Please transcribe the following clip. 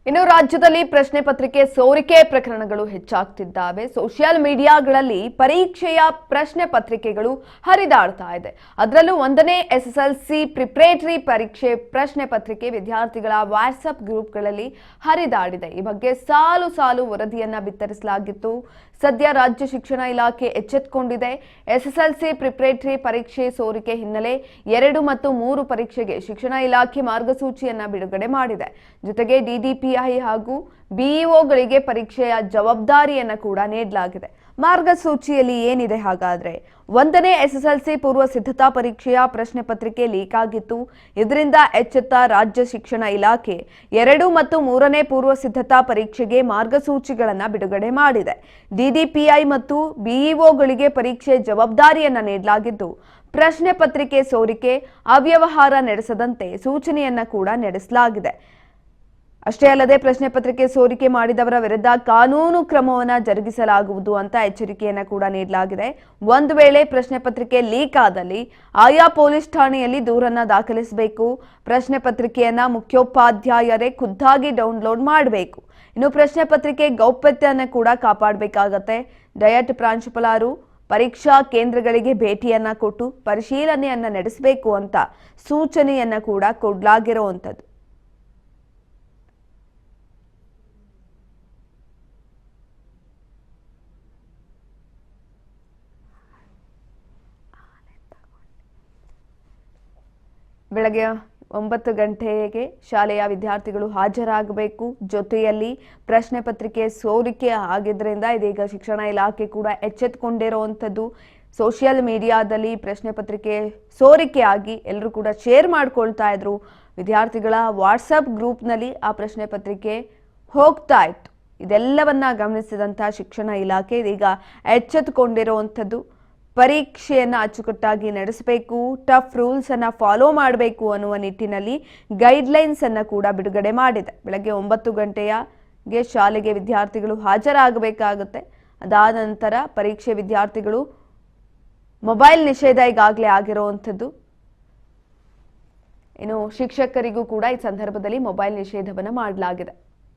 ಇನ್ನು ರಾಜ್ಯದಲ್ಲಿ ಪ್ರಶ್ನೆ ಪತ್ರಿಕೆ ಸೋರಿಕೆ ಪ್ರಕರಣಗಳು ಹೆಚ್ಚಾಗ್ತಿದ್ದಾವೆ. ಸೋಷಿಯಲ್ ಮೀಡಿಯಾಗಳಲ್ಲಿ ಪರೀಕ್ಷೆಯ ಪ್ರಶ್ನೆ ಪತ್ರಿಕೆಗಳು ಹರಿದಾಡ್ತಾ ಇದೆ. ಅದರಲ್ಲೂ 1ನೇ SSLC ಪ್ರಿಪರೇಟರಿ ಪರೀಕ್ಷೆ ಪ್ರಶ್ನೆ ಪತ್ರಿಕೆ ವಿದ್ಯಾರ್ಥಿಗಳ ವಾಟ್ಸ್ಆಪ್ ಗ್ರೂಪ್ಗಳಲ್ಲಿ ಹರಿದಾಡಿದೆ. ಈ ಬಗ್ಗೆ ಸಾಲು ಸಾಲು ವರದಿಯನ್ನ ಬಿತ್ತರಿಸಲಾಗಿತ್ತು. ಸದ್ಯ ರಾಜ್ಯ ಶಿಕ್ಷಣ ಇಲಾಖೆ ಎಚ್ಚೆತ್ತುಕೊಂಡಿದೆ. SSLC ಪ್ರಿಪರೇಟರಿ ಪರೀಕ್ಷೆ ಸೋರಿಕೆ ಹಿನ್ನೆಲೆ 2 ಮತ್ತು 3 ಪರೀಕ್ಷೆಗೆ ಶಿಕ್ಷಣ ಇಲಾಖೆ ಮಾರ್ಗಸೂಚಿಯನ್ನ ಬಿಡುಗಡೆ ಮಾಡಿದೆ. ಜೊತೆಗೆ DDPI ಹಾಗೂ BEOಗಳಿಗೆ ಪರೀಕ್ಷೆಯ ಜವಾಬ್ದಾರಿಯನ್ನ ಕೂಡ ನೀಡಲಾಗಿದೆ. ಮಾರ್ಗಸೂಚಿಯಲ್ಲಿ ಏನಿದೆ ಹಾಗಾದ್ರೆ? 1ನೇ SSLC ಪೂರ್ವ ಸಿದ್ಧತಾ ಪರೀಕ್ಷೆಯ ಪ್ರಶ್ನೆ ಪತ್ರಿಕೆ ಲೀಕ್ ಆಗಿತ್ತು. ಇದರಿಂದ ಎಚ್ಚೆತ್ತ ರಾಜ್ಯ ಶಿಕ್ಷಣ ಇಲಾಖೆ 2 ಮತ್ತು 3ನೇ ಪೂರ್ವ ಸಿದ್ಧತಾ ಪರೀಕ್ಷೆಗೆ ಮಾರ್ಗಸೂಚಿಗಳನ್ನು ಬಿಡುಗಡೆ ಮಾಡಿದೆ. DDPI ಮತ್ತು BEOಗಳಿಗೆ ಪರೀಕ್ಷೆ ಜವಾಬ್ದಾರಿಯನ್ನ ನೀಡಲಾಗಿದ್ದು, ಪ್ರಶ್ನೆ ಪತ್ರಿಕೆ ಸೋರಿಕೆ, ಅವ್ಯವಹಾರ ನಡೆಸದಂತೆ ಸೂಚನೆಯನ್ನ ಕೂಡ ನಡೆಸಲಾಗಿದೆ. ಅಷ್ಟೇ ಅಲ್ಲದೆ ಪ್ರಶ್ನೆ ಪತ್ರಿಕೆ ಸೋರಿಕೆ ಮಾಡಿದವರ ವಿರುದ್ಧ ಕಾನೂನು ಕ್ರಮವನ್ನು ಜರುಗಿಸಲಾಗುವುದು ಅಂತ ಎಚ್ಚರಿಕೆಯನ್ನ ಕೂಡ ನೀಡಲಾಗಿದೆ. ಒಂದು ವೇಳೆ ಪ್ರಶ್ನೆ ಪತ್ರಿಕೆ ಲೀಕ್ ಆದಲ್ಲಿ ಆಯಾ ಪೊಲೀಸ್ ಠಾಣೆಯಲ್ಲಿ ದೂರನ್ನ ದಾಖಲಿಸಬೇಕು. ಪ್ರಶ್ನೆ ಪತ್ರಿಕೆಯನ್ನ ಮುಖ್ಯೋಪಾಧ್ಯಾಯರೇ ಖುದ್ದಾಗಿ ಡೌನ್ಲೋಡ್ ಮಾಡಬೇಕು. ಇನ್ನು ಪ್ರಶ್ನೆ ಪತ್ರಿಕೆ ಗೌಪ್ಯತೆಯನ್ನು ಕೂಡ ಕಾಪಾಡಬೇಕಾಗತ್ತೆ. ಡಯಟ್ ಪ್ರಾಂಶುಪಾಲರು ಪರೀಕ್ಷಾ ಕೇಂದ್ರಗಳಿಗೆ ಭೇಟಿಯನ್ನ ಕೊಟ್ಟು ಪರಿಶೀಲನೆಯನ್ನ ನಡೆಸಬೇಕು ಅಂತ ಸೂಚನೆಯನ್ನ ಕೂಡ ಕೊಡಲಾಗಿರುವಂಥದ್ದು. ಬೆಳಗ್ಗೆ 9 ಗಂಟೆಗೆ ಶಾಲೆಯ ವಿದ್ಯಾರ್ಥಿಗಳು ಹಾಜರಾಗಬೇಕು. ಜೊತೆಯಲ್ಲಿ ಪ್ರಶ್ನೆ ಪತ್ರಿಕೆ ಸೋರಿಕೆ ಆಗಿದ್ದರಿಂದ ಇದೀಗ ಶಿಕ್ಷಣ ಇಲಾಖೆ ಕೂಡ ಎಚ್ಚೆತ್ತುಕೊಂಡಿರುವಂಥದ್ದು. ಸೋಷಿಯಲ್ ಮೀಡಿಯಾದಲ್ಲಿ ಪ್ರಶ್ನೆ ಪತ್ರಿಕೆ ಸೋರಿಕೆ ಆಗಿ ಎಲ್ಲರೂ ಕೂಡ ಶೇರ್ ಮಾಡ್ಕೊಳ್ತಾ ಇದ್ರು. ವಿದ್ಯಾರ್ಥಿಗಳ ವಾಟ್ಸಪ್ ಗ್ರೂಪ್ನಲ್ಲಿ ಆ ಪ್ರಶ್ನೆ ಪತ್ರಿಕೆ ಹೋಗ್ತಾ ಇತ್ತು. ಇದೆಲ್ಲವನ್ನ ಗಮನಿಸಿದಂಥ ಶಿಕ್ಷಣ ಇಲಾಖೆ ಇದೀಗ ಎಚ್ಚೆತ್ತುಕೊಂಡಿರುವಂಥದ್ದು. ಪರೀಕ್ಷೆಯನ್ನು ಅಚ್ಚುಕಟ್ಟಾಗಿ ನಡೆಸಬೇಕು, ಟಫ್ ರೂಲ್ಸ್ ಅನ್ನು ಫಾಲೋ ಮಾಡಬೇಕು ಅನ್ನುವ ನಿಟ್ಟಿನಲ್ಲಿ ಗೈಡ್ಲೈನ್ಸ್ ಅನ್ನು ಕೂಡ ಬಿಡುಗಡೆ ಮಾಡಿದೆ. ಬೆಳಗ್ಗೆ 9 ಗಂಟೆಗೆ ಶಾಲೆಗೆ ವಿದ್ಯಾರ್ಥಿಗಳು ಹಾಜರಾಗಬೇಕಾಗುತ್ತೆ. ಅದಾದ ನಂತರ ಪರೀಕ್ಷೆ ವಿದ್ಯಾರ್ಥಿಗಳು ಮೊಬೈಲ್ ನಿಷೇಧ ಈಗಾಗಲೇ ಆಗಿರುವಂಥದ್ದು. ಇನ್ನು ಶಿಕ್ಷಕರಿಗೂ ಕೂಡ ಈ ಸಂದರ್ಭದಲ್ಲಿ ಮೊಬೈಲ್ ನಿಷೇಧವನ್ನು ಮಾಡಲಾಗಿದೆ.